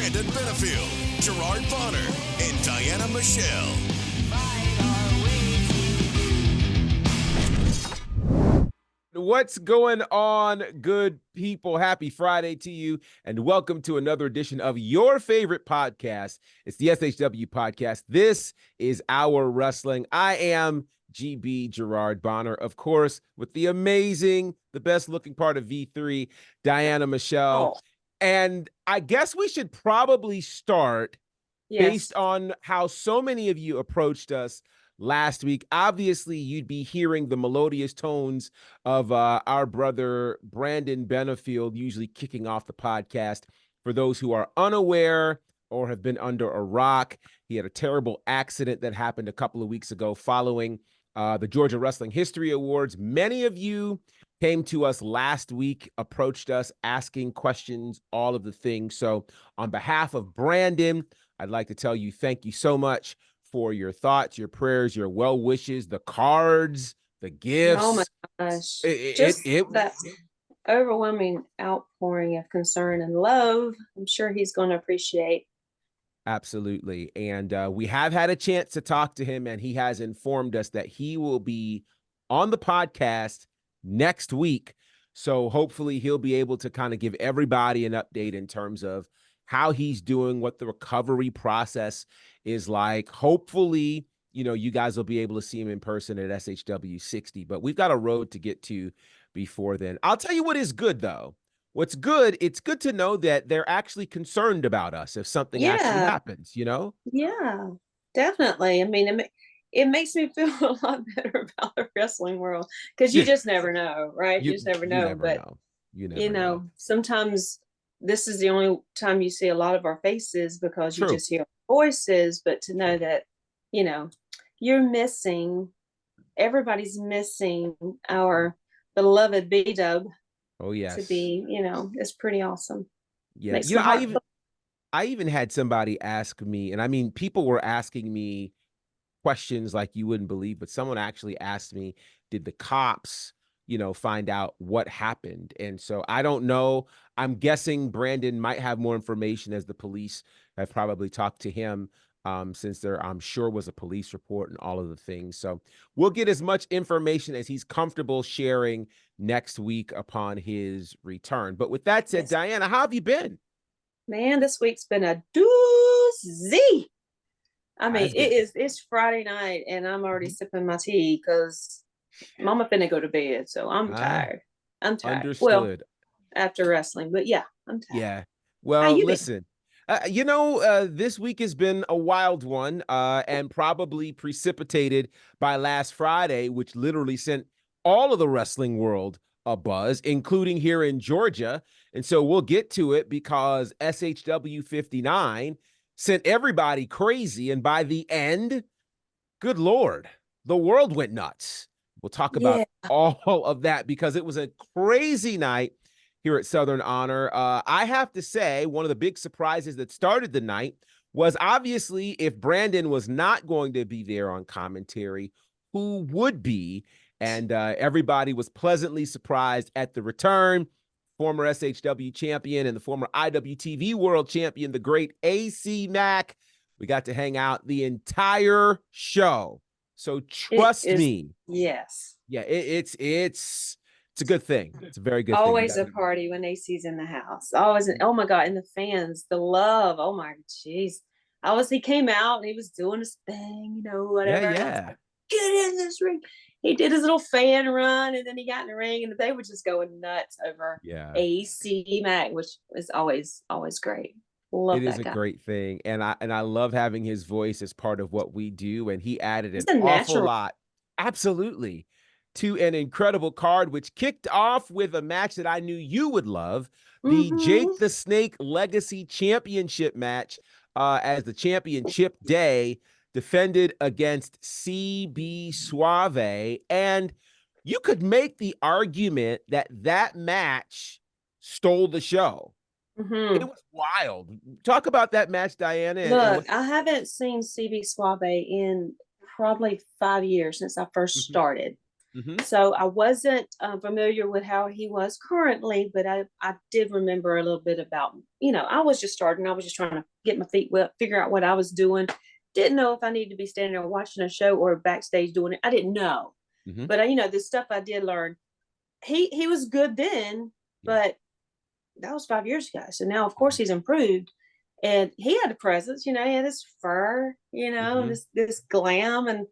Brandon Benefield, Gerard Bonner, and Diana Michelle. What's going on, good people? Happy Friday to you, and welcome to another edition of your favorite podcast. It's the SHW podcast. This is Our Wrestling. I am GB Gerard Bonner, of course, with the amazing, the best looking part of V3, Diana Michelle. And I guess we should probably start based on how so many of you approached us last week. Obviously, you'd be hearing the melodious tones of our brother Brandon Benefield, usually kicking off the podcast. For those who are unaware or have been under a rock, he had a terrible accident that happened a couple of weeks ago following the Georgia Wrestling History Awards. Many of you came to us last week, approached us, asking questions, all of the things. So on behalf of Brandon, I'd like to tell you thank you so much for your thoughts, your prayers, your well wishes, the cards, the gifts. Oh my gosh. That overwhelming outpouring of concern and love, I'm sure he's going to appreciate. Absolutely. And we have had a chance to talk to him, and he has informed us that he will be on the podcast next week. So hopefully he'll be able to kind of give everybody an update in terms of how he's doing, what the recovery process is like. Hopefully, you guys will be able to see him in person at SHW60, but we've got a road to get to before then. I'll tell you what is good, though. What's good, it's good to know that they're actually concerned about us if something actually happens, Yeah, definitely. I mean, it makes me feel a lot better about the wrestling world, because you just never know, right? You just never know. You never know. Sometimes this is the only time you see a lot of our faces, because you just hear our voices. But to know that, you're missing, everybody's missing our beloved B-Dub. Oh, yes. To be, it's pretty awesome. Yeah. I even had somebody ask me, and I mean, people were asking me questions like you wouldn't believe, but someone actually asked me, did the cops find out what happened? And so I don't know. I'm guessing Brandon might have more information, as the police have probably talked to him, since there, I'm sure, was a police report and all of the things. So we'll get as much information as he's comfortable sharing next week upon his return. But with that said, Diana, how have you been? Man, this week's been a doozy. I mean, it's Friday night and I'm already sipping my tea because Mama finna go to bed, so I'm tired. I'm tired. Understood. Well, after wrestling, but yeah, I'm tired. Yeah. Well, listen, this week has been a wild one, and probably precipitated by last Friday, which literally sent all of the wrestling world a buzz, including here in Georgia. And so we'll get to it, because SHW59 sent everybody crazy. And by the end, good Lord, the world went nuts. We'll talk about all of that, because it was a crazy night here at Southern Honor. I have to say, one of the big surprises that started the night was, obviously, if Brandon was not going to be there on commentary, who would be? And everybody was pleasantly surprised at the return. Former SHW champion and the former IWTV world champion, the great AC Mack. We got to hang out the entire show. So trust me. Yes. Yeah, it's a good thing. It's a very good thing. Always a party when AC's in the house. Always. Oh my God. And the fans, the love. Oh my jeez. He came out and he was doing his thing, whatever. Yeah. Like, get in this ring. He did his little fan run, and then he got in the ring, and they were just going nuts over AC Mack, which is always great. Love that guy. It is a great thing, and I love having his voice as part of what we do, and he added an awful lot, absolutely, to an incredible card, which kicked off with a match that I knew you would love, the Jake the Snake Legacy Championship match, as the championship day defended against CB Suave. And you could make the argument that match stole the show. It was wild. Talk about that match, Diana. Look, I haven't seen CB Suave in probably 5 years since I first started. So I wasn't familiar with how he was currently, but I did remember a little bit about, I was just starting. I was just trying to get my feet wet, figure out what I was doing. Didn't know if I needed to be standing there watching a show or backstage doing it. I didn't know. But the stuff I did learn, he was good then, but that was 5 years ago. So now, of course, he's improved. And he had a presence, he had his fur, this glam and,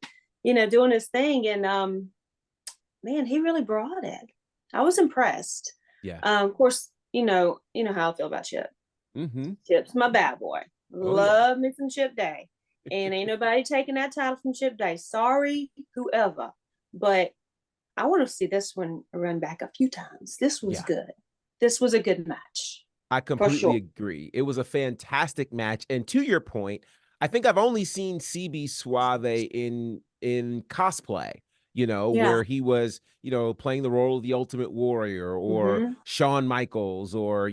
doing his thing. And man, he really brought it. I was impressed. Yeah. Of course, you know how I feel about Chip. Chip's my bad boy. Love me some Chip Day. And ain't nobody taking that title from Chip Day. Sorry, whoever. But I want to see this one run back a few times. This was good. This was a good match. I completely agree. It was a fantastic match. And to your point, I think I've only seen CB Suave in cosplay, where he was, playing the role of the Ultimate Warrior or Shawn Michaels or,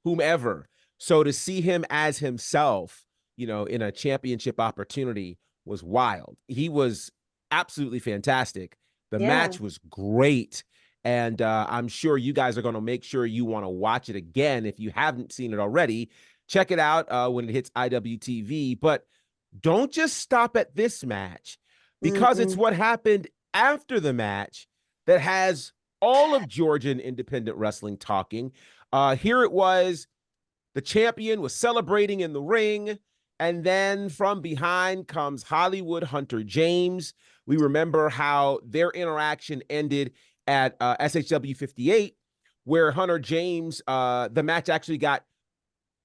whomever. So to see him as himself, in a championship opportunity was wild. He was absolutely fantastic. The match was great. And I'm sure you guys are going to make sure you want to watch it again. If you haven't seen it already, check it out when it hits IWTV. But don't just stop at this match, because it's what happened after the match that has all of Georgian independent wrestling talking. Here it was. The champion was celebrating in the ring. And then from behind comes Hollywood Hunter James. We remember how their interaction ended at SHW58, where Hunter James, the match actually got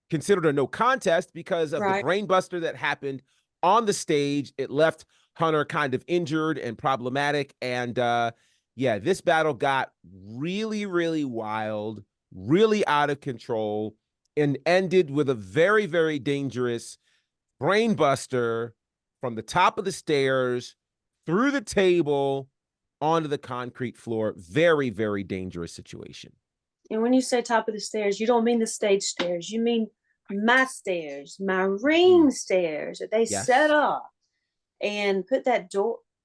considered a no contest because of the brainbuster that happened on the stage. It left Hunter kind of injured and problematic. And this battle got really, really wild, really out of control, and ended with a very, very dangerous brainbuster from the top of the stairs through the table onto the concrete floor. Very, very dangerous situation. And when you say top of the stairs, you don't mean the stage stairs. You mean my stairs, my ring stairs that they set up and put that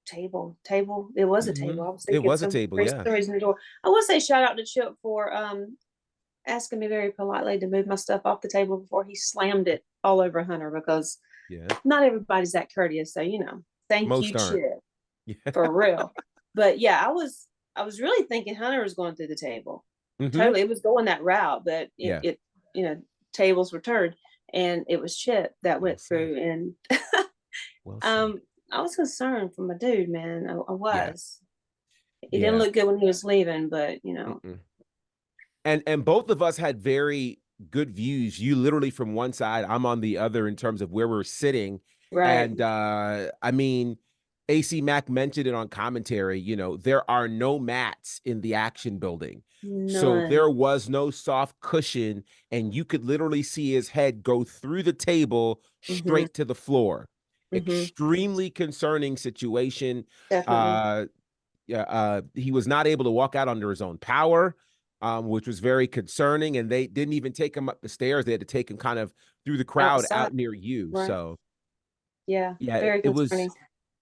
table. It was a table. I was thinking it was a table, for some reason the door. I will say shout out to Chip for asking me very politely to move my stuff off the table before he slammed it all over Hunter, because not everybody's that courteous. So, thank you, Chip, for real. But I was really thinking Hunter was going through the table. Totally, it was going that route, but it tables were turned, and it was Chip that went through. And I was concerned for my dude, man. I was. He didn't look good when he was leaving, but And both of us had very good views. You literally from one side, I'm on the other in terms of where we're sitting. And I mean, AC Mack mentioned it on commentary, there are no mats in the action building. None. So there was no soft cushion, and you could literally see his head go through the table straight to the floor. Extremely concerning situation. Definitely. He was not able to walk out under his own power, which was very concerning. And they didn't even take him up the stairs. They had to take him kind of through the crowd out near you. So very it was concerning.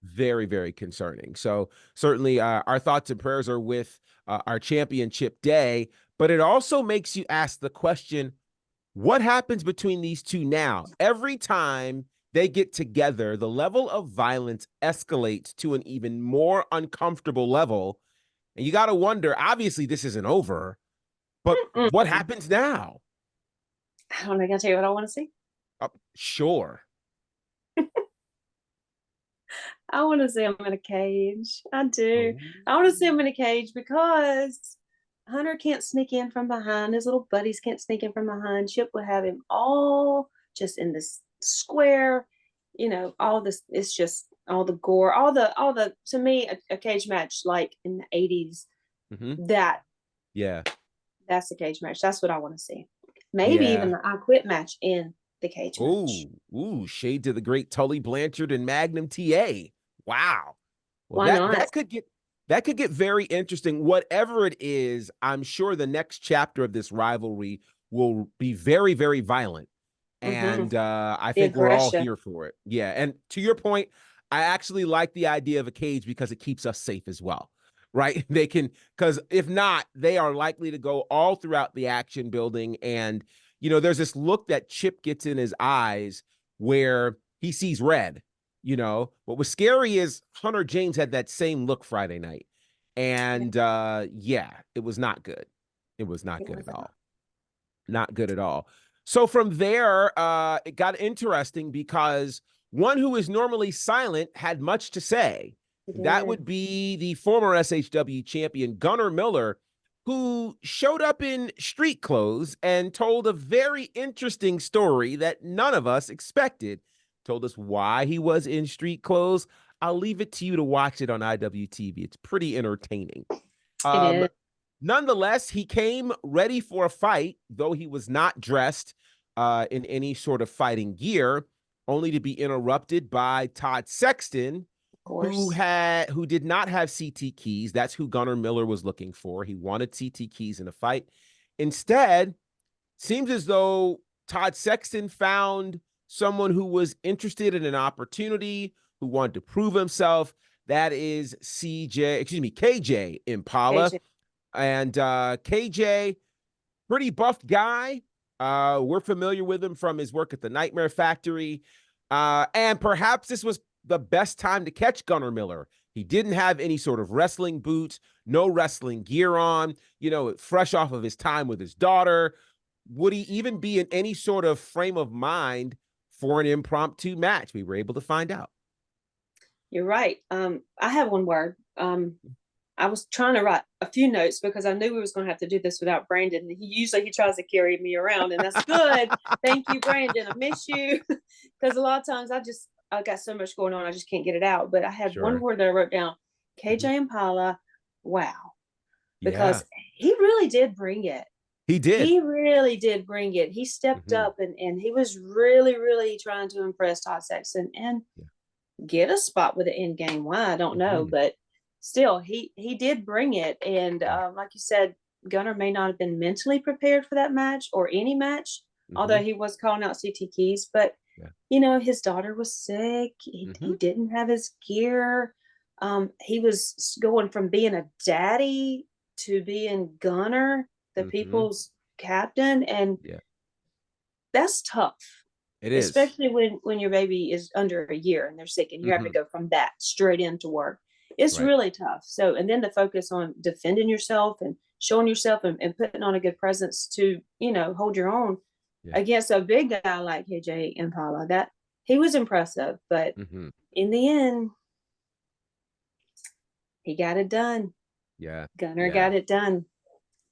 very, very concerning. So certainly our thoughts and prayers are with our championship day, but it also makes you ask the question, what happens between these two now? Every time they get together, the level of violence escalates to an even more uncomfortable level. And you got to wonder, obviously this isn't over, but what happens now? I don't know. Can I tell you what I want to see? Sure. I want to see him in a cage. I do. I want to see him in a cage because Hunter can't sneak in from behind. His little buddies can't sneak in from behind. Chip will have him all just in this square, all this. It's just all the gore, all the. To me, a cage match like in the 80s. That's a cage match. That's what I want to see. Maybe even the I Quit match in the cage match. Ooh, shade to the great Tully Blanchard and Magnum TA. Wow. Well, why not? That could get very interesting. Whatever it is, I'm sure the next chapter of this rivalry will be very, very violent. And I think we're all here for it. Yeah. And to your point, I actually like the idea of a cage because it keeps us safe as well. right? They can, because if not, they are likely to go all throughout the action building. And, there's this look that Chip gets in his eyes where he sees red. What was scary is Hunter James had that same look Friday night. And it was not good. It was not good at all. Not good at all. So from there, it got interesting because one who is normally silent had much to say. That would be the former SHW champion, Gunnar Miller, who showed up in street clothes and told a very interesting story that none of us expected. Told us why he was in street clothes. I'll leave it to you to watch it on IWTV. It's pretty entertaining. It is. Nonetheless, he came ready for a fight, though he was not dressed in any sort of fighting gear, only to be interrupted by Todd Sexton, who did not have CT keys. That's who Gunnar Miller was looking for. He wanted CT keys in a fight. Instead, seems as though Todd Sexton found someone who was interested in an opportunity, who wanted to prove himself. That is KJ Impala. KJ. And KJ, pretty buff guy. We're familiar with him from his work at the Nightmare Factory. And perhaps this was the best time to catch Gunnar Miller. He didn't have any sort of wrestling boots, no wrestling gear on, fresh off of his time with his daughter. Would he even be in any sort of frame of mind for an impromptu match? We were able to find out. You're right. I have one word. I was trying to write a few notes because I knew we was going to have to do this without Brandon. He tries to carry me around, and that's good. Thank you, Brandon. I miss you because a lot of times I got so much going on, I just can't get it out. But I had one word that I wrote down: KJ Impala. Wow, because he really did bring it. He did. He really did bring it. He stepped up and he was really, really trying to impress Todd Sexton and get a spot with the end game. Why, I don't know, but still, he did bring it. And like you said, Gunnar may not have been mentally prepared for that match or any match, although he was calling out CT keys. But, his daughter was sick. He didn't have his gear. He was going from being a daddy to being Gunnar, the people's captain. And that's tough. It is. Especially when your baby is under a year and they're sick and you have to go from that straight into work. It's really tough. So, and then the focus on defending yourself and showing yourself and putting on a good presence to, hold your own against a big guy like KJ Impala. That he was impressive, but in the end, he got it done. Yeah. Gunnar got it done.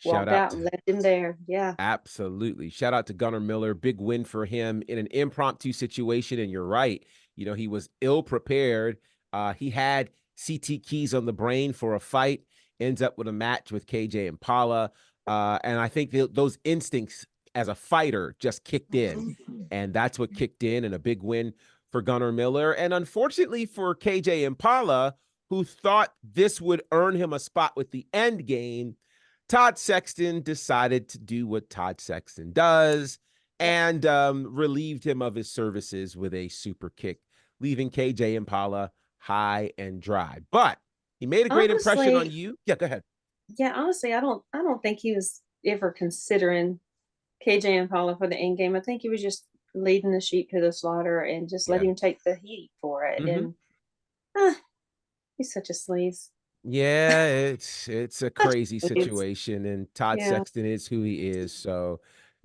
Walked out and left him there. Yeah. Absolutely. Shout out to Gunnar Miller. Big win for him in an impromptu situation. And you're right. He was ill prepared. He had CT keys on the brain for a fight, ends up with a match with KJ Impala. And I think those instincts as a fighter just kicked in. And that's what kicked in, and a big win for Gunnar Miller. And unfortunately for KJ Impala, who thought this would earn him a spot with the end game, Todd Sexton decided to do what Todd Sexton does and relieved him of his services with a super kick, leaving KJ Impala high and dry. But he made a great impression on you. Yeah, go ahead. Yeah, honestly, I don't think he was ever considering KJ Impala for the end game. I think he was just leading the sheep to the slaughter and just letting him take the heat for it. And he's such a sleaze. Yeah, it's a crazy situation, and Todd Sexton is who he is. So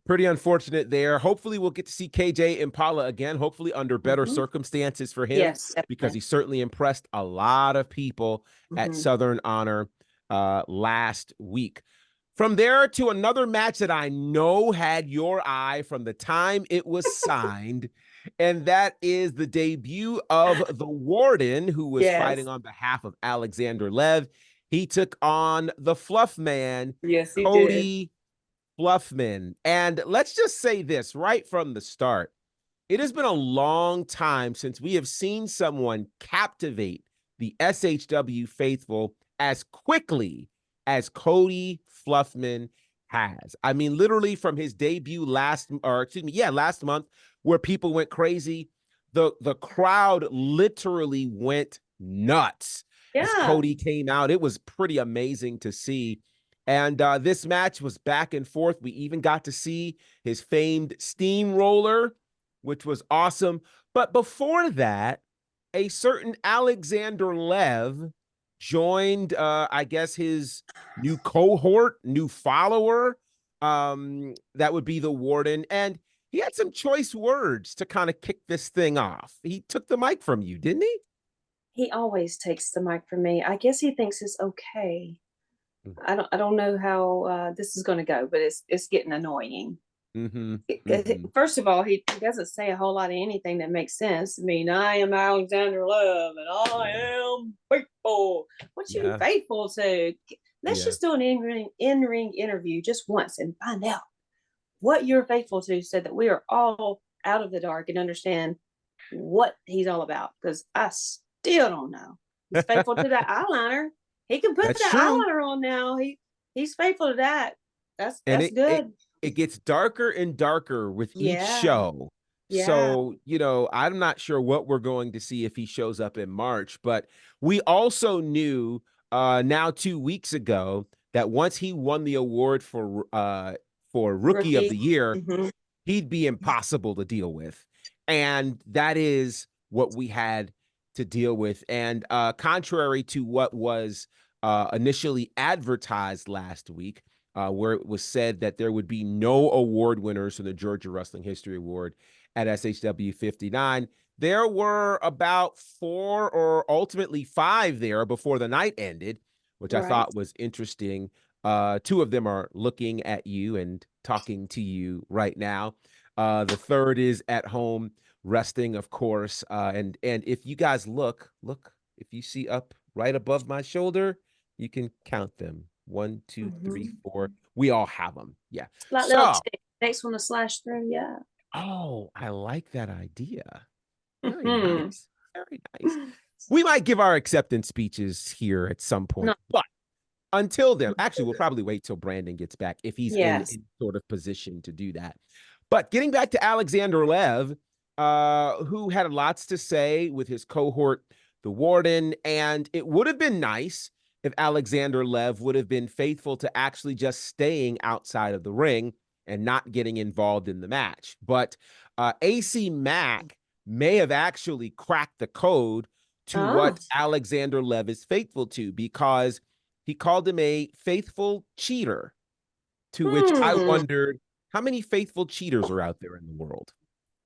pretty unfortunate there. Hopefully we'll get to see KJ Impala again, hopefully under better circumstances for him, because he certainly impressed a lot of people at Southern Honor last week. From there to another match that I know had your eye from the time it was signed, and that is the debut of the Warden, who was fighting on behalf of Alexander Lev. He took on the Fluff Man, Cody Fluffman. And let's just say this right from the start. It has been a long time since we have seen someone captivate the SHW faithful as quickly as Cody Fluffman has. I mean, literally from his debut last month, where people went crazy, the crowd literally went nuts. as Cody came out. It was pretty amazing to see. And this match was back and forth. We even got to see his famed steamroller, which was awesome. But before that, a certain Alexander Lev joined, I guess, his new cohort, new follower. That would be the Warden. And he had some choice words to kind of kick this thing off. He took the mic from you, didn't he? He always takes the mic from me. I guess he thinks it's okay. I don't know how this is going to go, but it's getting annoying. First of all, he doesn't say a whole lot of anything that makes sense. I mean, I am Alexander Love, and I am faithful. What you faithful to? Let's just do an in-ring interview just once and find out what you're faithful to, so that we are all out of the dark and understand what he's all about. Because I still don't know. He's faithful to that eyeliner. He can put that eyeliner on now. He's faithful to that. That's good. It gets darker and darker with each show. So, I'm not sure what we're going to see if he shows up in March, but we also knew now 2 weeks ago that once he won the award for Rookie of the Year, he'd be impossible to deal with. And that is what we had to deal with. And contrary to what was initially advertised last week, where it was said that there would be no award winners for the Georgia Wrestling History Award at SHW59, there were about 4 or ultimately 5 there before the night ended, which I thought was interesting. 2 of them are looking at you and talking to you right now. The third is at home resting, of course. And if you guys look, if you see up right above my shoulder, you can count them. 1, 2, 3, 4. We all have them. Yeah. Like little next one to slash through. Yeah. Oh, I like that idea. Very nice. Very nice. We might give our acceptance speeches here at some point, but until then, actually, we'll probably wait till Brandon gets back if he's in sort of position to do that. But getting back to Alexander Lev, who had lots to say with his cohort, the Warden, and it would have been nice if Alexander Lev would have been faithful to actually just staying outside of the ring and not getting involved in the match. But AC Mack may have actually cracked the code to what Alexander Lev is faithful to, because he called him a faithful cheater, to which I wondered, how many faithful cheaters are out there in the world?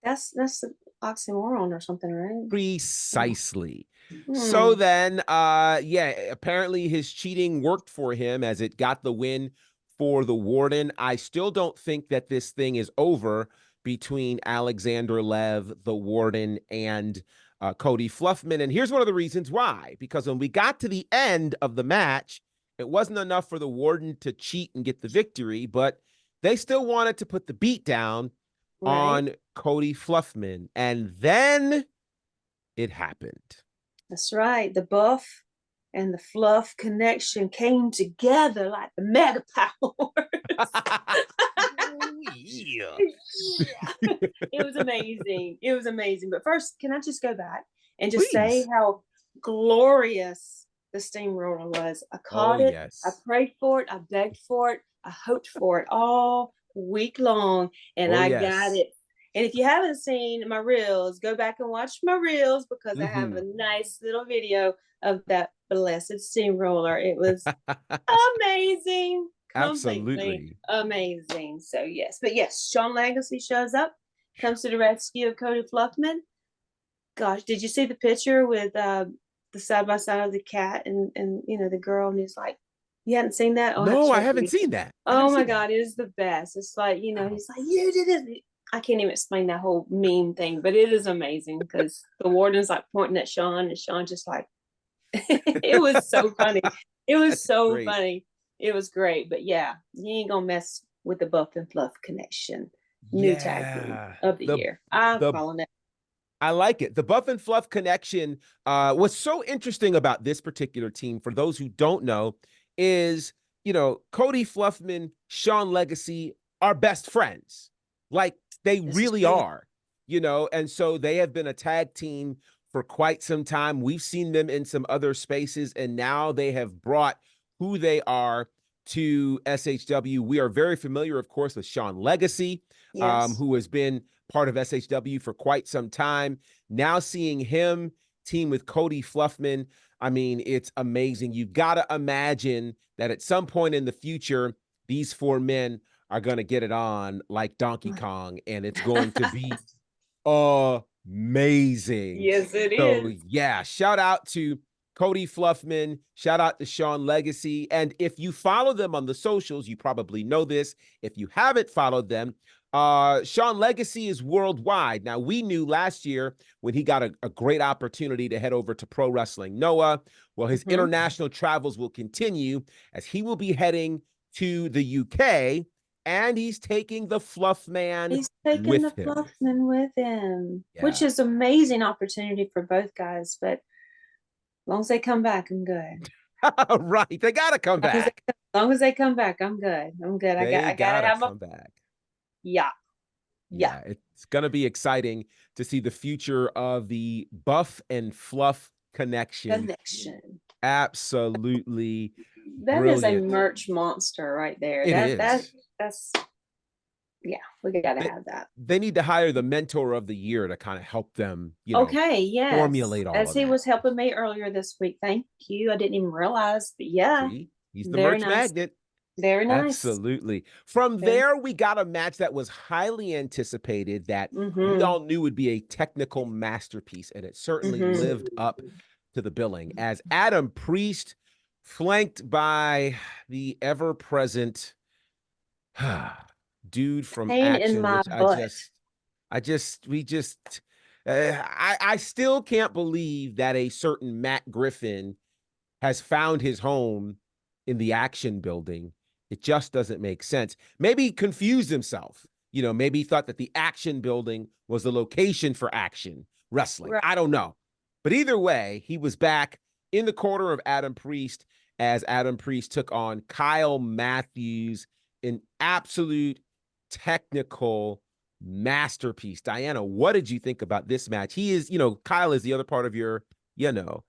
That's the oxymoron or something, right? Precisely. So then, apparently his cheating worked for him, as it got the win for the Warden. I still don't think that this thing is over between Alexander Lev, the Warden, and Cody Fluffman. And here's one of the reasons why. Because when we got to the end of the match, it wasn't enough for the Warden to cheat and get the victory, but they still wanted to put the beat down on Cody Fluffman. And then it happened. That's right. The buff and the fluff connection came together like the mega powers. It was amazing. It was amazing. But first, can I just go back and just say how glorious the steamroller was? I caught it. I prayed for it. I begged for it. I hoped for it all week long, and I got it. And if you haven't seen my reels, go back and watch my reels, because I have a nice little video of that blessed steamroller. It was amazing. Absolutely amazing. So yes, but yes, Sean Legacy shows up, comes to the rescue of Cody Fluffman. Gosh, did you see the picture with the side by side of the cat and the girl, and he's like, you hadn't seen that? No, I haven't seen that. Oh my God, it is the best. It's like, he's like, you did it. I can't even explain that whole meme thing, but it is amazing, because the Warden's like pointing at Sean, and Sean just like, it was so funny. It was so funny. It was great. But yeah, you ain't gonna mess with the Buff and Fluff connection. New tag team of the year. I'm calling it. I like it. The Buff and Fluff connection. What's so interesting about this particular team, for those who don't know, is, Cody Fluffman, Sean Legacy are best friends. Like, they really are, and so they have been a tag team for quite some time. We've seen them in some other spaces, and now they have brought who they are to SHW. We are very familiar, of course, with Sean Legacy, Yes. who has been part of SHW for quite some time. Now seeing him team with Cody Fluffman, I mean, it's amazing. You've got to imagine that at some point in the future, these four men are going to get it on like Donkey Kong, and it's going to be amazing. Yes, it So, is. yeah, shout out to Cody Fluffman, shout out to Sean Legacy. And if you follow them on the socials, you probably know this. If you haven't followed them, Sean Legacy is worldwide. Now, we knew last year when he got a great opportunity to head over to Pro Wrestling Noah. Well, his international travels will continue as he will be heading to the UK, and he's taking the Fluffman He's taking with the him. Fluffman with him, Yeah. which is amazing opportunity for both guys. But as long as they come back, I'm good. Right. They got to come back. As long as they come back, I'm good. I'm good. I gotta have come back. Yeah. It's going to be exciting to see the future of the Buff and Fluff connection. Absolutely. That brilliant. is a merch monster right there. That's yeah, we got to have that. They need to hire the mentor of the year to kind of help them, formulate all as of he that. was helping me earlier this week. Thank you. I didn't even realize, but yeah. See? He's the merch magnet. Very nice. Absolutely. From there, we got a match that was highly anticipated that we all knew would be a technical masterpiece, and it certainly lived up to the billing as Adam Priest, flanked by the ever-present dude from Pain Action, in my which butt. I still can't believe that a certain Matt Griffin has found his home in the Action building. It just doesn't make sense. Maybe he confused himself. Maybe he thought that the Action building was the location for Action Wrestling. Right. I don't know. But either way, he was back in the corner of Adam Priest as Adam Priest took on Kyle Matthews, an absolute technical masterpiece. Diana, what did you think about this match? He is, Kyle is the other part of your hashtag.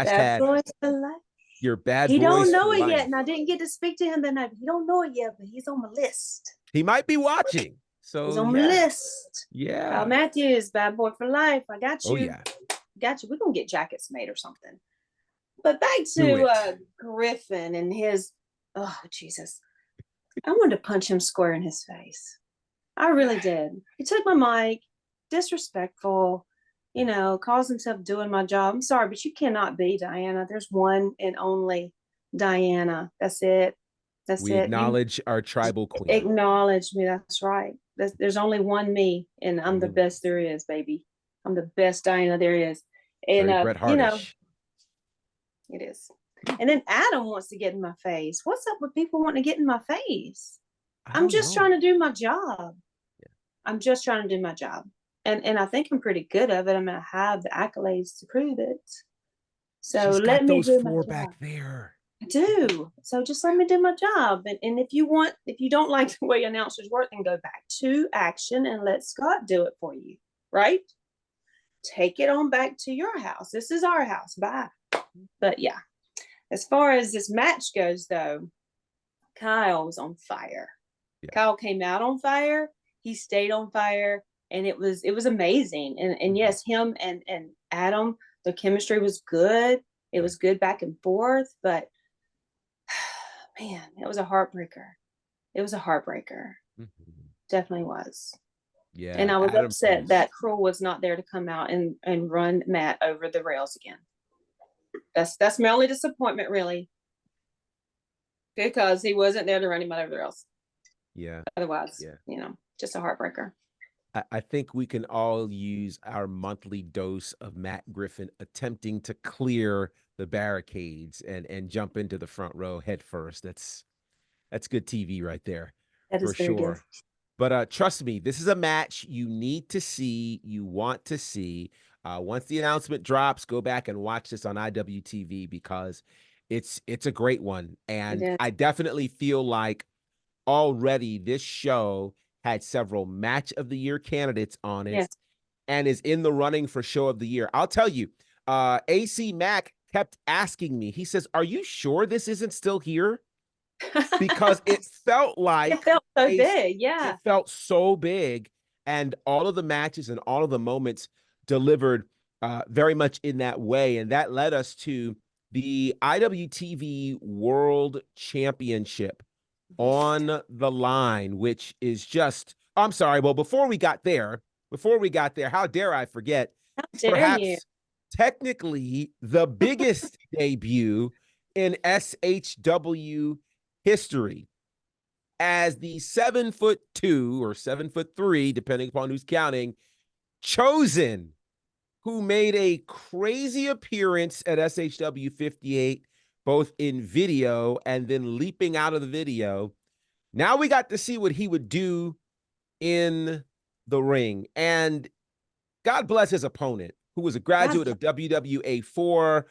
Bad boys for life. Your bad boys. He don't know it yet, and I didn't get to speak to him that night. He don't know it yet, but he's on my list. He might be watching. So he's on my list. Yeah. Kyle Matthews, bad boy for life. I got you. Oh yeah. Got you. We're gonna get jackets made or something. But back to Griffin and his Jesus. I wanted to punch him square in his face. I really did. He took my mic, disrespectful, calls himself doing my job. I'm sorry, but you cannot be Diana. There's one and only Diana. That's it. We acknowledge our tribal queen. Acknowledge me. That's right. There's only one me, and I'm the best there is, baby. I'm the best Diana there is. And Bret Hartish. It is. And then Adam wants to get in my face. What's up with people wanting to get in my face? I'm just trying to do my job. Yeah. I'm just trying to do my job. And I think I'm pretty good at it. I mean, I have the accolades to prove it. So let me do my job. Back there. I do. So just let me do my job. And if you don't like the way announcers work, then go back to Action and let Scott do it for you. Right? Take it on back to your house. This is our house. Bye. But yeah, as far as this match goes, though, Kyle was on fire. Yeah. Kyle came out on fire. He stayed on fire. And it was amazing. And yes, him and Adam, the chemistry was good. It was good back and forth. But, man, it was a heartbreaker. It was a heartbreaker. Definitely was. Yeah. And I was upset that Cruel was not there to come out and run Matt over the rails again. That's my only disappointment, really. Because he wasn't there to run him over the rails. Yeah. Otherwise, just a heartbreaker. I think we can all use our monthly dose of Matt Griffin attempting to clear the barricades and jump into the front row head first. That's good TV right there. That is for sure. Good. But trust me, this is a match you need to see, you want to see. Once the announcement drops, go back and watch this on IWTV because it's a great one. And I definitely feel like already this show had several match of the year candidates on it. Yes. and is in the running for show of the year. I'll tell you, AC Mack kept asking me, he says, are you sure this isn't still here? Because it felt like it felt so big. Yeah. It felt so big. And all of the matches and all of the moments delivered very much in that way. And that led us to the IWTV World Championship on the line, which is just, I'm sorry. Well, before we got there, how dare I forget, How dare perhaps you? technically the biggest debut in SHW history, as the 7'2" or 7'3", depending upon who's counting, Chosen, who made a crazy appearance at SHW 58, both in video and then leaping out of the video. Now we got to see what he would do in the ring. And God bless his opponent, who was a graduate of WWA4.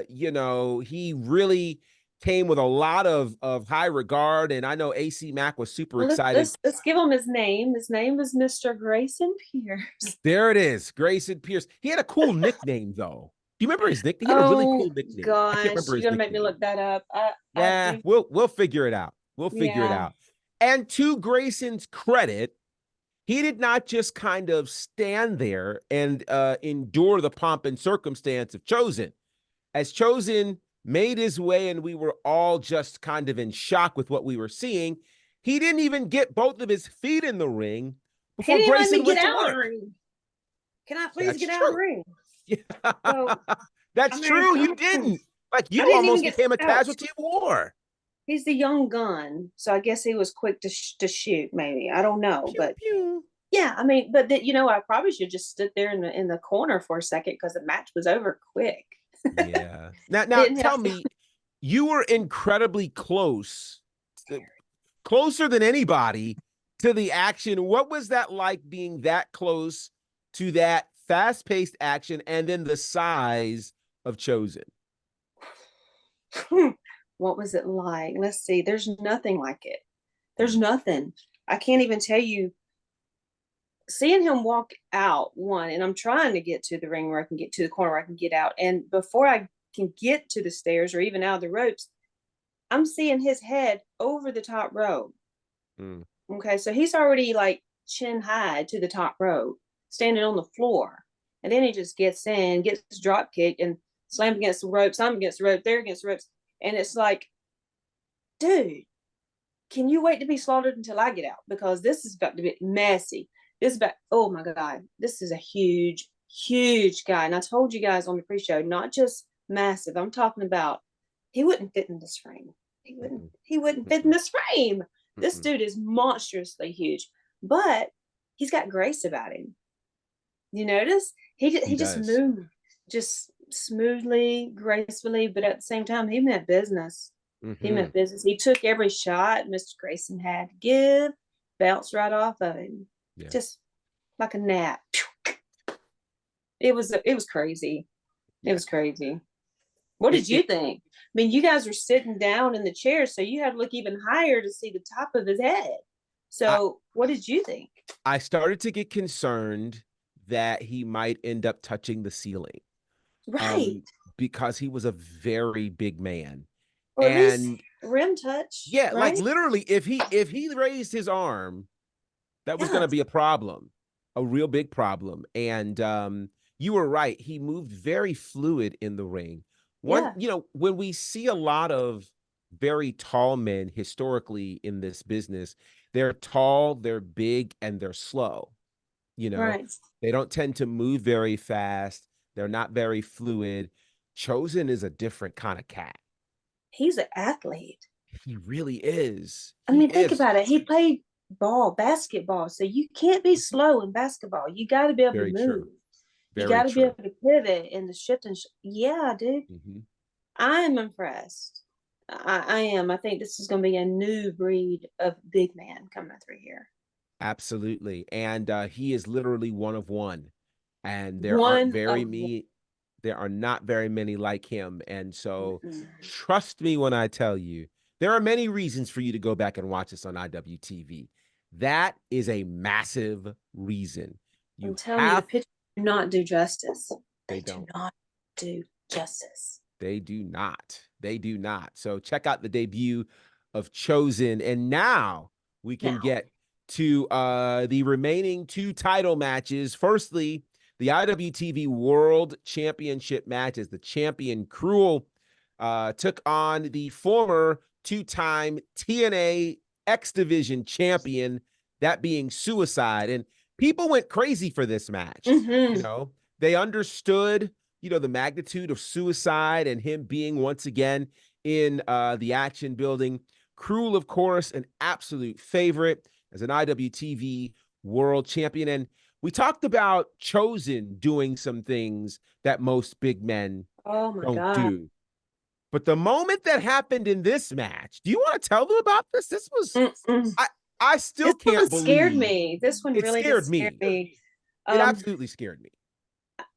You know, he really came with a lot of high regard, and I know AC Mack was super excited. Let's give him his name. His name was Mr. Grayson Pierce. There it is, Grayson Pierce. He had a cool nickname, though. Do you remember his nickname? He had a really cool nickname. Gosh, I can't remember his you're gonna nickname. make me look that up. Yeah, we'll figure it out. We'll figure it out. And to Grayson's credit, he did not just kind of stand there and endure the pomp and circumstance of Chosen. As Chosen made his way and we were all just kind of in shock with what we were seeing, he didn't even get both of his feet in the ring before Grayson went to work. The ring. Can I please get out of the ring? Yeah. So, That's true. You didn't. Like, you almost became a casualty of war. He's the young gun, so I guess he was quick to shoot. Maybe, I don't know, Pew, but pew. Yeah, I mean, but I probably should just stood there in the corner for a second because the match was over quick. Yeah. Now tell me, you were incredibly closer than anybody to the action. What was that like, being that close to that fast-paced action and then the size of Chosen? What was it like? Let's see. There's nothing like it. There's nothing. I can't even tell you. Seeing him walk out, and I'm trying to get to the ring where I can get to the corner where I can get out. And before I can get to the stairs or even out of the ropes, I'm seeing his head over the top rope. Okay, so he's already like chin high to the top rope, standing on the floor. And then he just gets in, gets his drop kick and slams against the ropes. I'm against the rope, they're against the ropes. And it's like, dude, can you wait to be slaughtered until I get out? Because this is about to be messy. Oh my God, this is a huge, huge guy. And I told you guys on the pre-show, not just massive. I'm talking about, he wouldn't fit in this frame. He wouldn't fit in this frame. This dude is monstrously huge, but he's got grace about him. You notice? He just moved just smoothly, gracefully, but at the same time, he meant business. He meant business. He took every shot Mr. Grayson had to give, bounced right off of him. Yeah. Just like a nap. It was crazy. Yeah. It was crazy. What did you think? I mean, you guys were sitting down in the chair, so you had to look even higher to see the top of his head. So what did you think? I started to get concerned that he might end up touching the ceiling. Right. Because he was a very big man. Or at least rim touch. Yeah, right? Like literally, if he raised his arm, that was going to be a problem, a real big problem. And you were right. He moved very fluid in the ring. When we see a lot of very tall men historically in this business, they're tall, they're big, and they're slow. They don't tend to move very fast. They're not very fluid. Chosen is a different kind of cat. He's an athlete. He really is. I mean, think about it. He played basketball. So you can't be slow in basketball. You got to be able to move. You got to be able to pivot and the shift and yeah, dude. I am impressed. I am. I think this is going to be a new breed of big man coming through here. Absolutely. And he is literally one of one. And there are not very many like him. And so trust me when I tell you, there are many reasons for you to go back and watch this on IWTV. That is a massive reason. I'm telling you, the pictures do not do justice. They do don't. not do justice. They do not. They do not. So check out the debut of Chosen. And now we can get to the remaining 2 title matches. Firstly, the IWTV World Championship matches. The champion Cruel took on the former 2-time TNA X Division champion, that being Suicide. And people went crazy for this match. You know, they understood, you know, the magnitude of Suicide and him being once again in the action building. Cruel, of course, an absolute favorite as an IWTV World Champion. And we talked about Chosen doing some things that most big men don't do. But the moment that happened in this match, do you want to tell them about this? This was, I still can't believe. Scared me. This one really scared me. It absolutely scared me.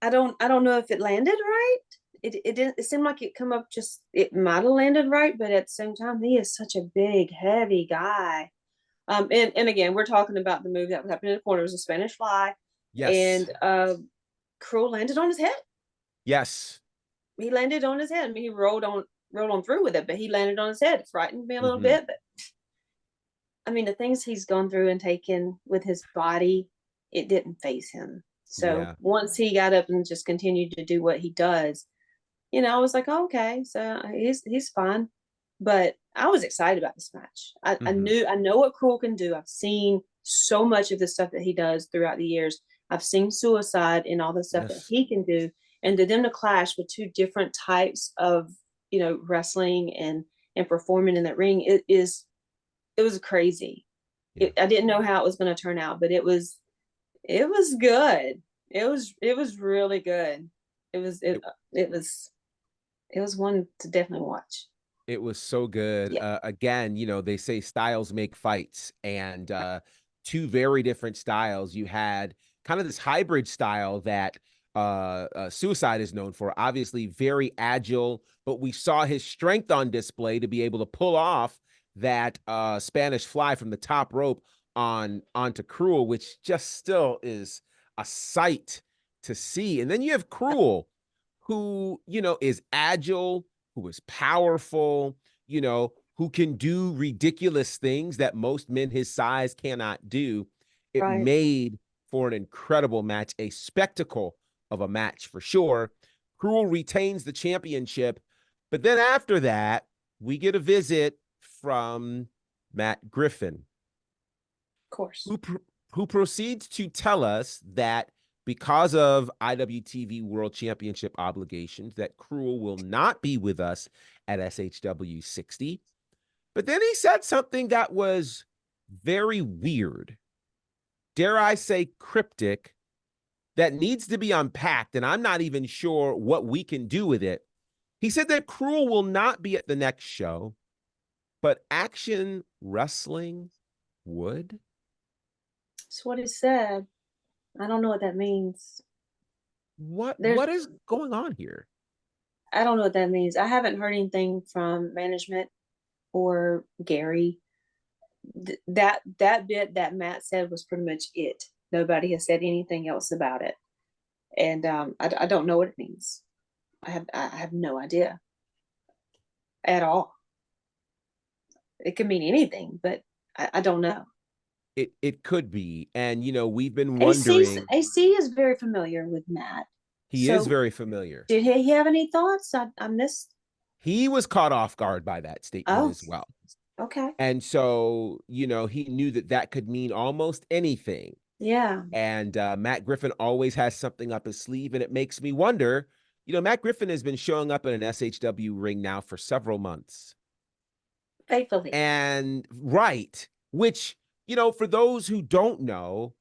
I don't know if it landed right. It didn't. It seemed like it might have landed right, but at the same time, he is such a big, heavy guy. And again, we're talking about the move that was happening in the corner. It was a Spanish fly. Yes. And Cruel landed on his head. Yes. He landed on his head. I mean, he rolled on through with it, but he landed on his head. It frightened me a little bit, but I mean, the things he's gone through and taken with his body, it didn't faze him. So once he got up and just continued to do what he does, you know, I was like, oh, okay, so he's fine. But I was excited about this match. I know what Cruel can do. I've seen so much of the stuff that he does throughout the years. I've seen Suicide and all the stuff that he can do. And to them to clash with 2 different types of, you know, wrestling and performing in that ring, it was crazy. I didn't know how it was going to turn out, but it was good. It was really good. It was one to definitely watch. It was so good. Again, you know, they say styles make fights, and 2 very different styles. You had kind of this hybrid style that Suicide is known for, obviously very agile, but we saw his strength on display to be able to pull off that Spanish fly from the top rope onto Cruel, which just still is a sight to see. And then you have Cruel, who, you know, is agile, who is powerful, you know, who can do ridiculous things that most men his size cannot do. It made for an incredible match, a spectacle of a match for sure. Cruel retains the championship, but then after that, we get a visit from Matt Griffin, of course, who proceeds to tell us that because of IWTV World Championship obligations, that Cruel will not be with us at SHW 60. But then he said something that was very weird, dare I say cryptic, that needs to be unpacked, and I'm not even sure what we can do with it. He said that Cruel will not be at the next show, but Action Wrestling would. That's what he said. I don't know what that means. What is going on here? I don't know what that means. I haven't heard anything from management or Gary. That bit that Matt said was pretty much it. Nobody has said anything else about it, and I don't know what it means. I have no idea at all. It could mean anything, but I don't know. It could be, and you know, we've been wondering. AC is very familiar with Matt. He is very familiar. Did he have any thoughts? I missed. He was caught off guard by that statement as well. Okay. And so, you know, he knew that could mean almost anything. Yeah. And Matt Griffin always has something up his sleeve, and it makes me wonder, you know, Matt Griffin has been showing up in an SHW ring now for several months. Faithfully. And which, you know, for those who don't know,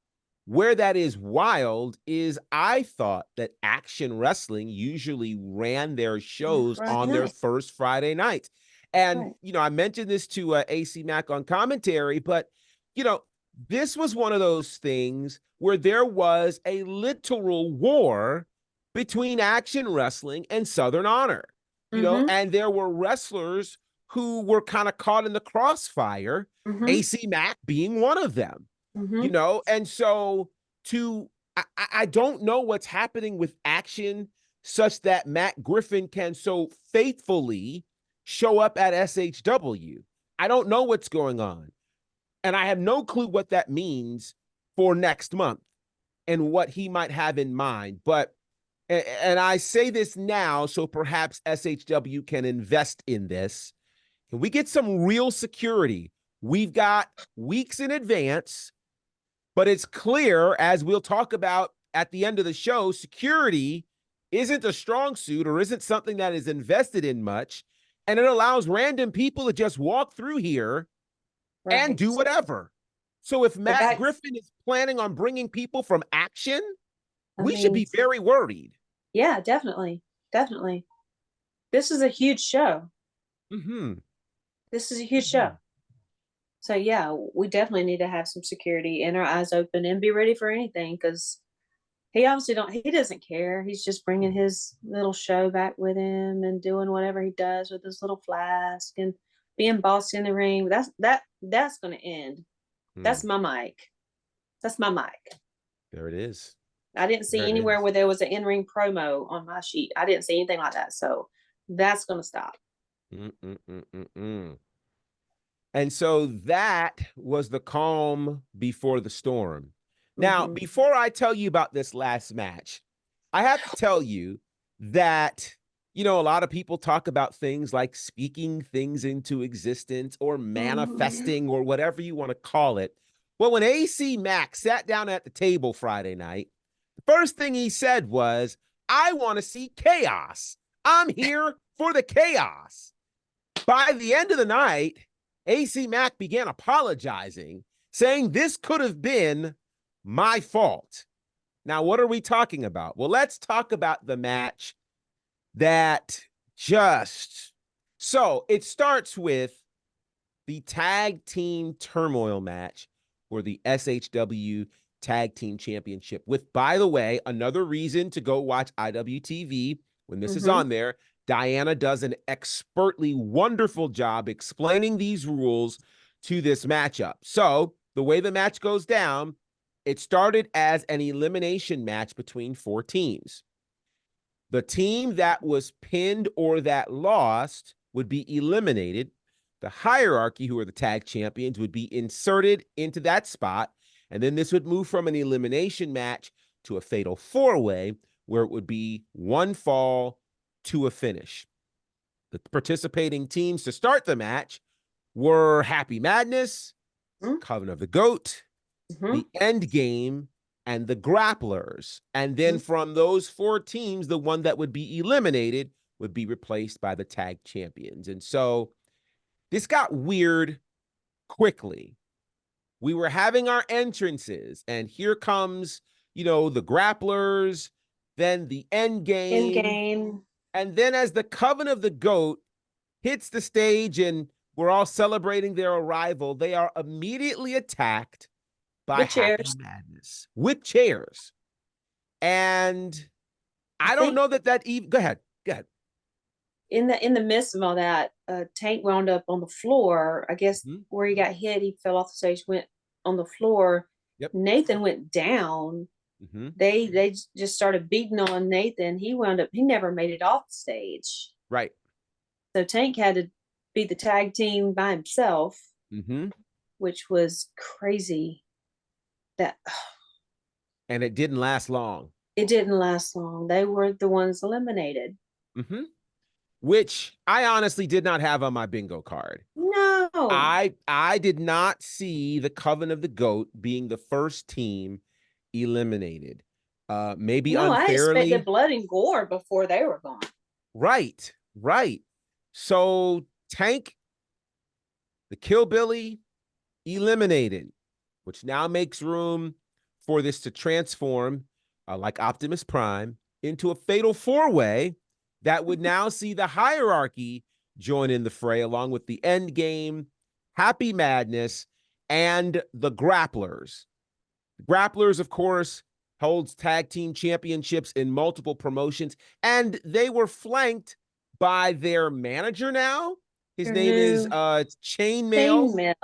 where that is wild is I thought that Action Wrestling usually ran their shows on their first Friday nights. And, you know, I mentioned this to AC Mac on commentary, but, you know, this was one of those things where there was a literal war between Action Wrestling and Southern Honor, you know, and there were wrestlers who were kind of caught in the crossfire, AC Mac being one of them, you know, and so to I don't know what's happening with Action such that Matt Griffin can so faithfully show up at SHW. I don't know what's going on. And I have no clue what that means for next month and what he might have in mind. But, and I say this now, so perhaps SHW can invest in this. Can we get some real security? We've got weeks in advance, but it's clear, as we'll talk about at the end of the show, security isn't a strong suit or isn't something that is invested in much. And it allows random people to just walk through here and do whatever. So if Matt Griffin is planning on bringing people from Action, we should be very worried. Yeah, definitely. Definitely. This is a huge show. This is a huge show. So yeah, we definitely need to have some security and our eyes open and be ready for anything, because he obviously he doesn't care. He's just bringing his little show back with him and doing whatever he does with his little flask and being boss in the ring. That's going to end. That's my mic. That's my mic. There it is. I didn't see anywhere where there was an in-ring promo on my sheet. I didn't see anything like that. So that's going to stop. And so that was the calm before the storm. Now, before I tell you about this last match, I have to tell you that, you know, a lot of people talk about things like speaking things into existence or manifesting or whatever you want to call it. Well, when AC Mack sat down at the table Friday night, the first thing he said was, I want to see chaos. I'm here for the chaos. By the end of the night, AC Mack began apologizing, saying this could have been my fault. Now, what are we talking about? Well, let's talk about the match that so it starts with the tag team turmoil match for the SHW Tag Team Championship with, by the way, another reason to go watch IWTV when this is on there. Diana does an expertly wonderful job explaining these rules to this matchup. So the way the match goes down, it started as an elimination match between 4 teams. The team that was pinned or that lost would be eliminated. The hierarchy, who are the tag champions, would be inserted into that spot. And then this would move from an elimination match to a fatal 4-way, where it would be one fall to a finish. The participating teams to start the match were Happy Madness, Coven of the Goat, the End Game, and the Grapplers. And then from those 4 teams, the one that would be eliminated would be replaced by the tag champions. And so this got weird quickly. We were having our entrances, and here comes, you know, the Grapplers, then the End Game. And then as the Coven of the Goat hits the stage and we're all celebrating their arrival, they are immediately attacked by Happy Madness with chairs. And I don't know that even, go ahead. In the midst of all that, Tank wound up on the floor. I guess where he got hit, he fell off the stage, went on the floor. Nathan went down. They just started beating on Nathan. He never made it off the stage. Right. So Tank had to be the tag team by himself, which was crazy. And it didn't last long. It didn't last long. They were the ones eliminated. Which I honestly did not have on my bingo card. No. I did not see the Coven of the Goat being the first team eliminated. Maybe unfairly. I expected blood and gore before they were gone. Right. So Tank, the Killbilly, eliminated, which now makes room for this to transform, like Optimus Prime, into a fatal 4-way that would now see the hierarchy join in the fray, along with the End Game, Happy Madness, and the Grapplers. The Grapplers, of course, holds tag team championships in multiple promotions, and they were flanked by their manager now. His name is Chainmail.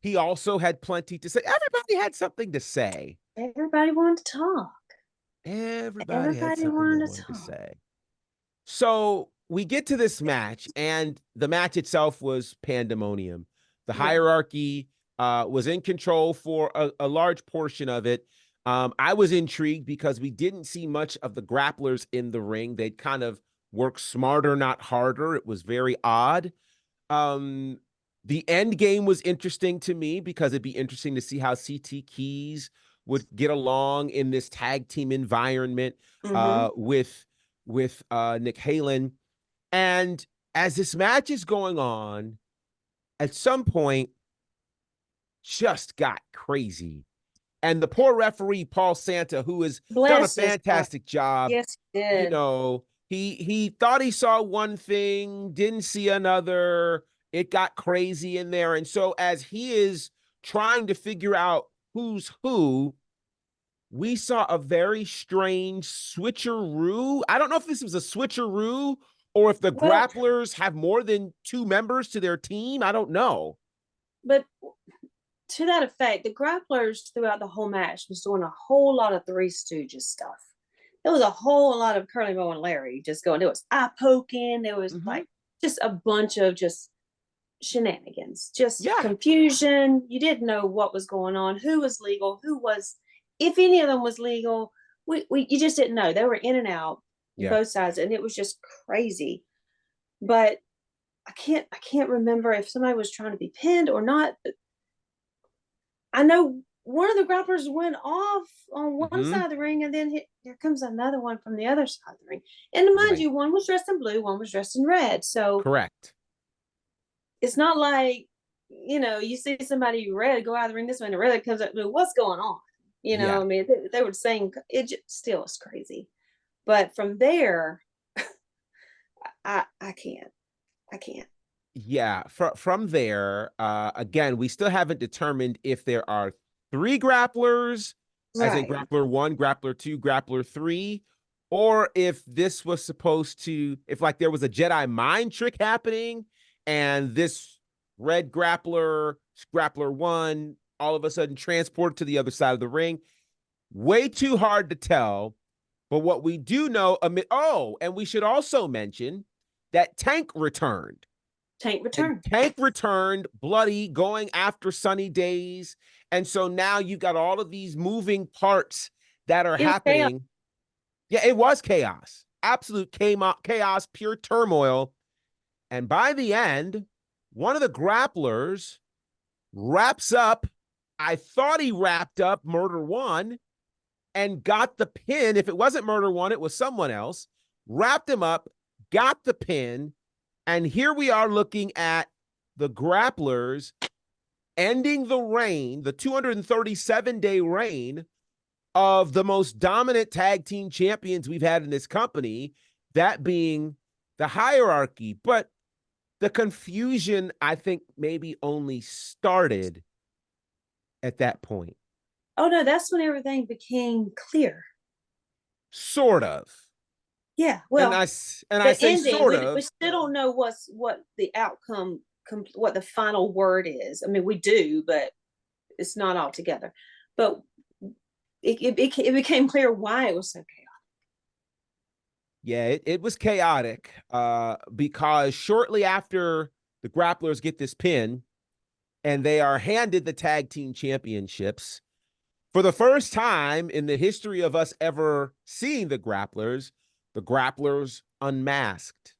He also had plenty to say. Everybody had something to say. Everybody wanted to talk. Everybody had Everybody something they wanted to wanted to talk. say. So we get to this match, and the match itself was pandemonium. The Yeah. hierarchy was in control for a large portion of it. I was intrigued because we didn't see much of the grapplers in the ring. They'd kind of work smarter, not harder. It was very odd. The end game was interesting to me because it'd be interesting to see how CT Keys would get along in this tag team environment with Nick Halen. And as this match is going on, at some point, just got crazy. And the poor referee, Paul Santa, who has done a Bless his heart. fantastic job, Yes, he did. He thought he saw one thing, didn't see another. It got crazy in there. And so as he is trying to figure out who's who, we saw a very strange switcheroo. I don't know if this was a switcheroo or if the Well, grapplers have more than 2 members to their team. I don't know. but to that effect, the grapplers throughout the whole match was doing a whole lot of Three Stooges stuff. There was a whole lot of Curly Moe and Larry just going. There was eye poking. There was like just a bunch of just shenanigans, just confusion. You didn't know what was going on, who was legal, who was, if any of them was legal. You just didn't know. They were in and out, both sides, and it was just crazy. But I can't remember if somebody was trying to be pinned or not. I know one of the grapplers went off on one side of the ring, and then here comes another one from the other side of the ring. And mind you, one was dressed in blue, one was dressed in red. So correct. It's not like, you see somebody red go out of the ring this way and the red comes up blue. What's going on? I mean, they were saying it still is crazy. But from there, I can't. Yeah, from there, again, we still haven't determined if there are 3 grapplers, as in grappler 1, grappler 2, grappler 3, or if this was supposed to, if like there was a Jedi mind trick happening, and this red grappler 1, all of a sudden transported to the other side of the ring. Way too hard to tell. But what we do know, and we should also mention that Tank returned. Tank returned bloody, going after Sunny Days. And so now you got all of these moving parts that are happening. Yeah, it was chaos. Absolute chaos, pure turmoil. And by the end, one of the grapplers wraps up. I thought he wrapped up Murder One and got the pin. If it wasn't Murder One, it was someone else. Wrapped him up, got the pin. And here we are looking at the grapplers ending the reign, the 237-day reign of the most dominant tag team champions we've had in this company, that being the hierarchy. But the confusion, I think, maybe only started at that point. Oh, no, that's when everything became clear. Sort of. Yeah, well, and I say ending, sort of. We still don't know what the outcome, what the final word is. I mean, we do, but it's not all together. But it became clear why it was so chaotic. Yeah, it was chaotic because shortly after the grapplers get this pin and they are handed the tag team championships, for the first time in the history of us ever seeing the grapplers unmasked.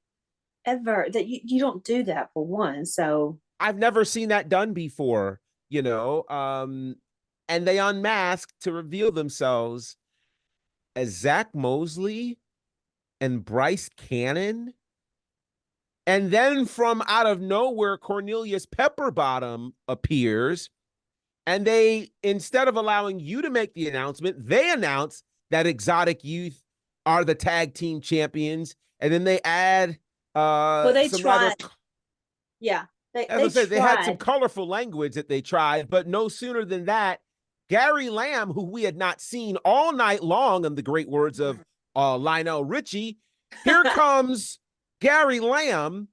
Ever. That you don't do that, for one. So I've never seen that done before, and they unmasked to reveal themselves as Zach Mosley and Bryce Cannon. And then from out of nowhere, Cornelius Pepperbottom appears. And they, instead of allowing you to make the announcement, they announce that Exotic Youth are the tag team champions. And then they add they some tried. rather, yeah. They had some colorful language that they tried, but no sooner than that, Gary Lamb, who we had not seen all night long, in the great words of Lionel Richie, here comes Gary Lamb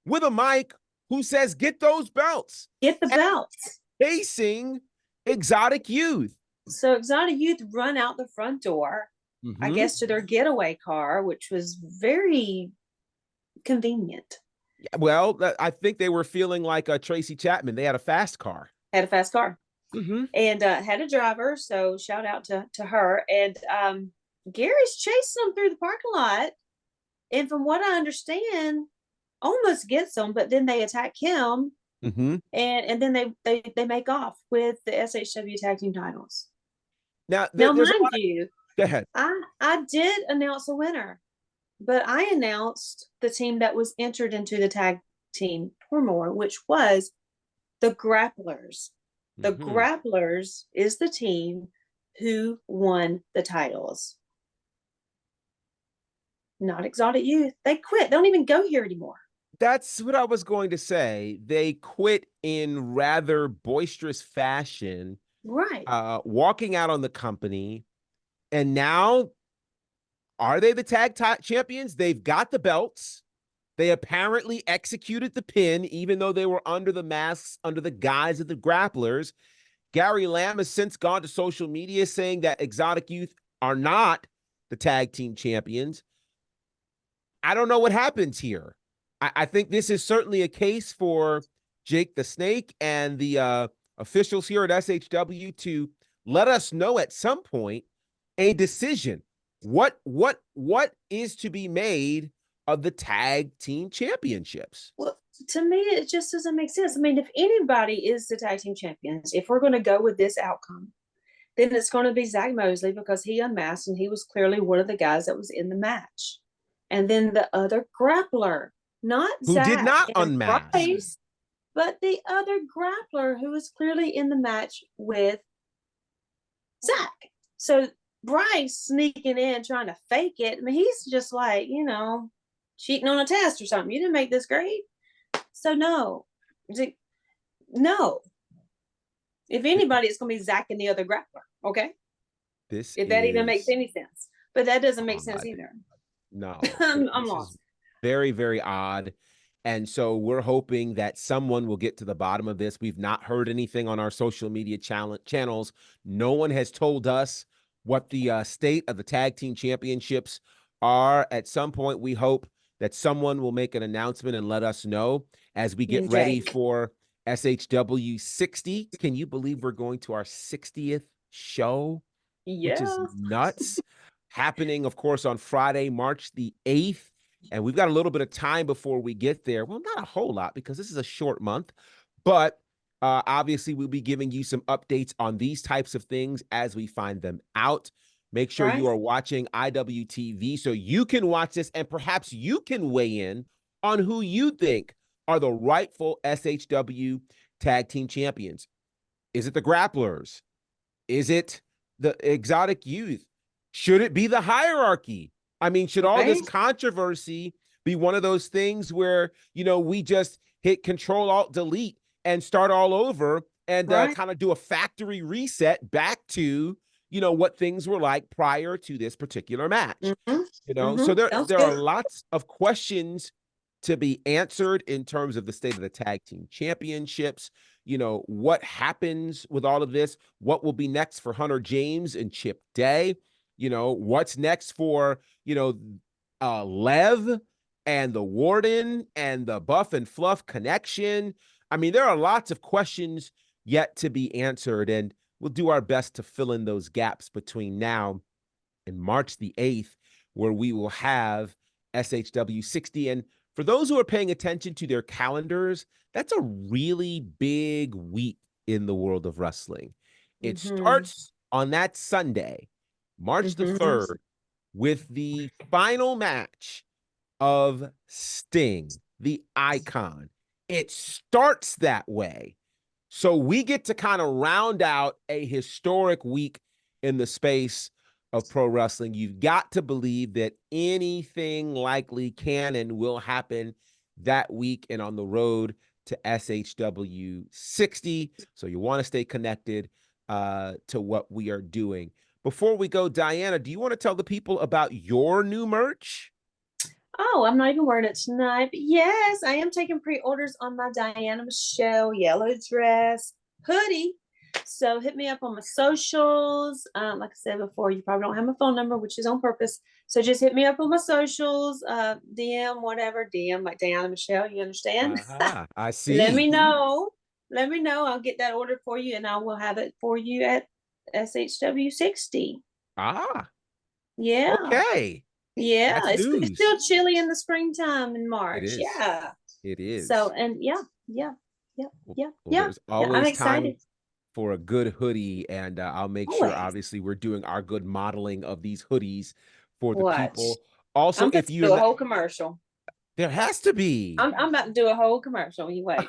with a mic who says, "Get those belts. Get the belts." Facing Exotic Youth. So Exotic Youth run out the front door, I guess, to their getaway car, which was very convenient. Well, I think they were feeling like Tracy Chapman. They had a fast car. Had a fast car. And had a driver. So shout out to her. And Gary's chasing them through the parking lot. And from what I understand, almost gets them, but then they attack him. And then they make off with the SHW tag team titles. Now mind you, go ahead. I did announce a winner, but I announced the team that was entered into the tag team tournament, which was the Grapplers. The Grapplers is the team who won the titles. Not Exotic Youth. They quit. They don't even go here anymore. That's what I was going to say. They quit in rather boisterous fashion. Right. Walking out on the company. And now, are they the tag champions? They've got the belts. They apparently executed the pin, even though they were under the masks, under the guise of the Grapplers. Gary Lamb has since gone to social media saying that Exotic Youth are not the tag team champions. I don't know what happens here. I think this is certainly a case for Jake the Snake and the officials here at SHW to let us know at some point a decision. What is to be made of the tag team championships? Well, to me, it just doesn't make sense. I mean, if anybody is the tag team champions, if we're going to go with this outcome, then it's going to be Zach Mosley, because he unmasked and he was clearly one of the guys that was in the match. And then the other grappler, not who Zach, did not unmask, Bryce, but the other grappler who was clearly in the match with Zach. So Bryce sneaking in, trying to fake it. I mean, he's just like, cheating on a test or something. You didn't make this grade. So no. If anybody, it's going to be Zach and the other grappler. Okay. If that even makes any sense. But that doesn't make sense either. No. I'm lost. Very, very odd. And so we're hoping that someone will get to the bottom of this. We've not heard anything on our social media channels. No one has told us what the state of the tag team championships are. At some point, we hope that someone will make an announcement and let us know as we get ready for SHW 60. Can you believe we're going to our 60th show? Yeah. Which is nuts. Happening, of course, on Friday, March the 8th. And we've got a little bit of time before we get there. Well, not a whole lot, because this is a short month. But obviously, we'll be giving you some updates on these types of things as we find them out. Make sure you are watching IWTV so you can watch this, and perhaps you can weigh in on who you think are the rightful SHW tag team champions. Is it the Grapplers? Is it the Exotic Youth? Should it be the hierarchy? I mean, should all this controversy be one of those things where, we just hit Control-Alt-Delete and start all over and kind of do a factory reset back to, what things were like prior to this particular match? So there are lots of questions to be answered in terms of the state of the tag team championships. What happens with all of this? What will be next for Hunter James and Chip Day? What's next for, Lev and the Warden and the Buff and Fluff connection? I mean, there are lots of questions yet to be answered, and we'll do our best to fill in those gaps between now and March the 8th, where we will have SHW 60. And for those who are paying attention to their calendars, that's a really big week in the world of wrestling. It starts on that Sunday, March the 3rd, with the final match of Sting, the Icon. It starts that way. So we get to kind of round out a historic week in the space of pro wrestling. You've got to believe that anything likely can and will happen that week and on the road to SHW 60. So you want to stay connected to what we are doing. Before we go, Diana, do you want to tell the people about your new merch? Oh, I'm not even wearing it tonight. But yes, I am taking pre-orders on my Diana Michelle yellow dress hoodie. So hit me up on my socials. Like I said before, you probably don't have my phone number, which is on purpose. So just hit me up on my socials, DM, whatever, DM like Diana Michelle. You understand? I Let see. me know. Let me know. I'll get that ordered for you, and I will have it for you at SHW60. Ah, Yeah, okay. yeah. That's It's news. still chilly in the springtime in It March. is. Yeah. It So is. and yeah, yeah, yeah, yeah, Well, yeah, there's yeah. I'm always time excited. for a good hoodie, and I'll make sure, Always. obviously, we're doing our good modeling of these hoodies for the Watch. people. Also, I'm going if to you're do a not, whole commercial. there has to be. I'm about to do a whole commercial. You wait.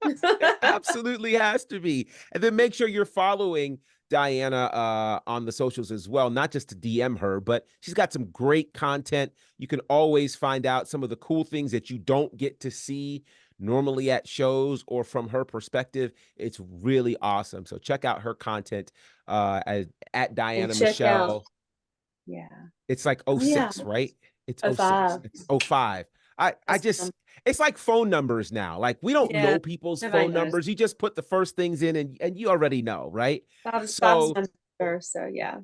There absolutely has to be. And then make sure you're following Diana on the socials as well, not just to DM her, but she's got some great content. You can always find out some of the cool things that you don't get to see normally at shows or from her perspective. It's really awesome. So check out her content at And Diana check out. Michelle. Yeah. It's like Oh yeah. 06, right? It's A 06. five. It's 05. I That's just it's like phone numbers now. Like we don't yeah. know people's Nobody phone knows. numbers. You just put the first things in and you already know, right? Five's So my number. So yeah.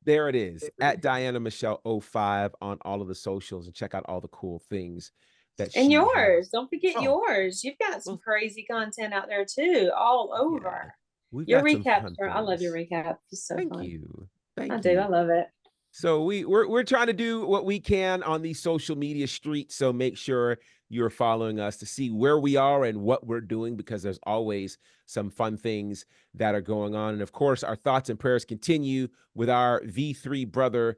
there it is at Diana Michelle 05 on all of the socials and check out all the cool things that And she has. yours. Don't forget Oh, yours. You've got some well, crazy content out there too, all yeah. over. We've Your got some recaps fun are. I love your things. recap. It's so Thank fun. you. I Thank do. I you. love it. So we're trying to do what we can on these social media streets. So make sure you're following us to see where we are and what we're doing, because there's always some fun things that are going on. And of course, our thoughts and prayers continue with our V3 brother,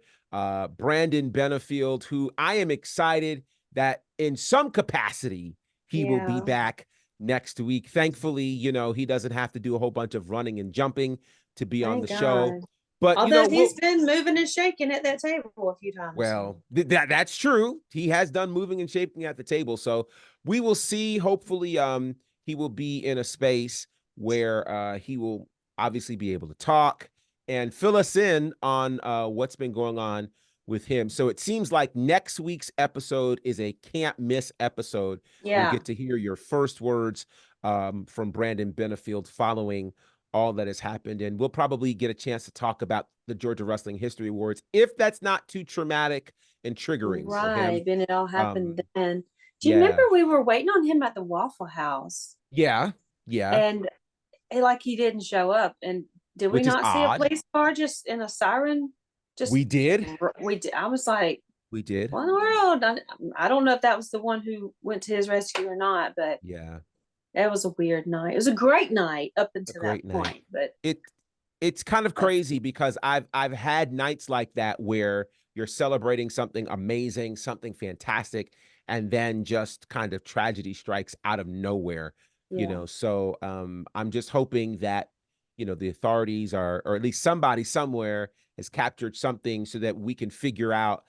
Brandon Benefield, who I am excited that in some capacity he will be Yeah. back next week. Thankfully, he doesn't have to do a whole bunch of running and jumping to be on the Thank show. God. But Although he's been moving and shaking at that table a few times. well, that's true. He has done moving and shaping at the table. So we will see. Hopefully, he will be in a space where he will obviously be able to talk and fill us in on what's been going on with him. So it seems like next week's episode is a can't miss episode. We'll Yeah. get to hear your first words from Brandon Benefield following all that has happened. And we'll probably get a chance to talk about the Georgia Wrestling History Awards, if that's not too traumatic and triggering for him. Right. And it all happened then. Do you remember Yeah. we were waiting on him at the Waffle House? Yeah. Yeah. And he didn't show up. And did we Which is not see a odd. police car just in a siren? We did. We did. I was like, We did. what in the world? I don't know if that was the one who went to his rescue or not, but Yeah. it was a weird night. It was a great night up A until that great night. point, but It's kind of crazy because I've had nights like that where you're celebrating something amazing, something fantastic, and then just kind of tragedy strikes out of nowhere, yeah. So I'm just hoping that the authorities are, or at least somebody somewhere has captured something so that we can figure out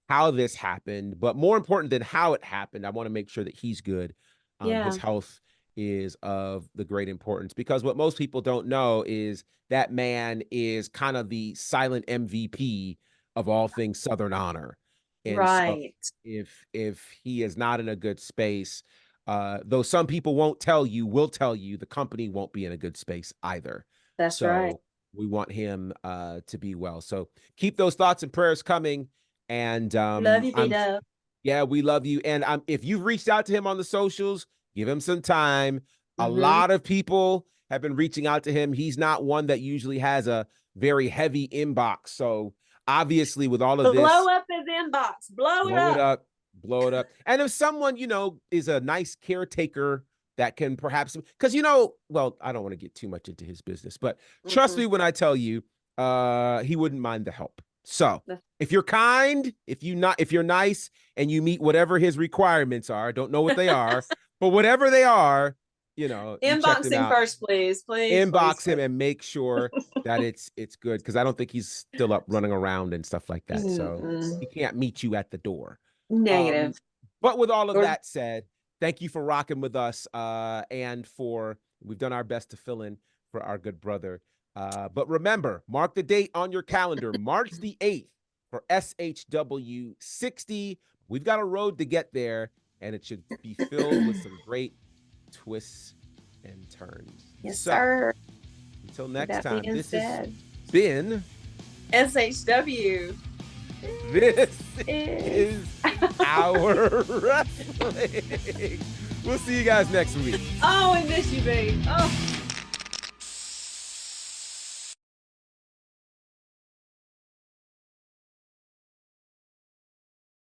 how this happened. But more important than how it happened, I want to make sure that he's good. Yeah. His health is of the great importance, because what most people don't know is that man is kind of the silent MVP of all things Southern honor. And so Right. if he is not in a good space, though some people won't tell you, will tell you, the company won't be in a good space either. That's right. So we want him to be well. So keep those thoughts and prayers coming. And Love you, B-Dub. yeah, we love you. And if you've reached out to him on the socials, give him some time. A lot of people have been reaching out to him. He's not one that usually has a very heavy inbox. So obviously with all of this, blow up his inbox, blow it up. Blow it up. And if someone, is a nice caretaker that can perhaps, because, well, I don't want to get too much into his business, but trust me when I tell you, he wouldn't mind the help. So if you're kind, if you're nice and you meet whatever his requirements are, don't know what they are, but whatever they are, Inbox him first, please. Inbox him and make sure that it's good, because I don't think he's still up running around and stuff like that. So he can't meet you at the door. Negative. But with all of that said, thank you for rocking with us, and we've done our best to fill in for our good brother. But remember, mark the date on your calendar, March the 8th for SHW 60. We've got a road to get there, and it should be filled with some great twists and turns. Yes, sir. Until next That time, being this said, has been SHW. This is Our Wrestling. We'll see you guys next week. Oh, I miss you, babe. Oh.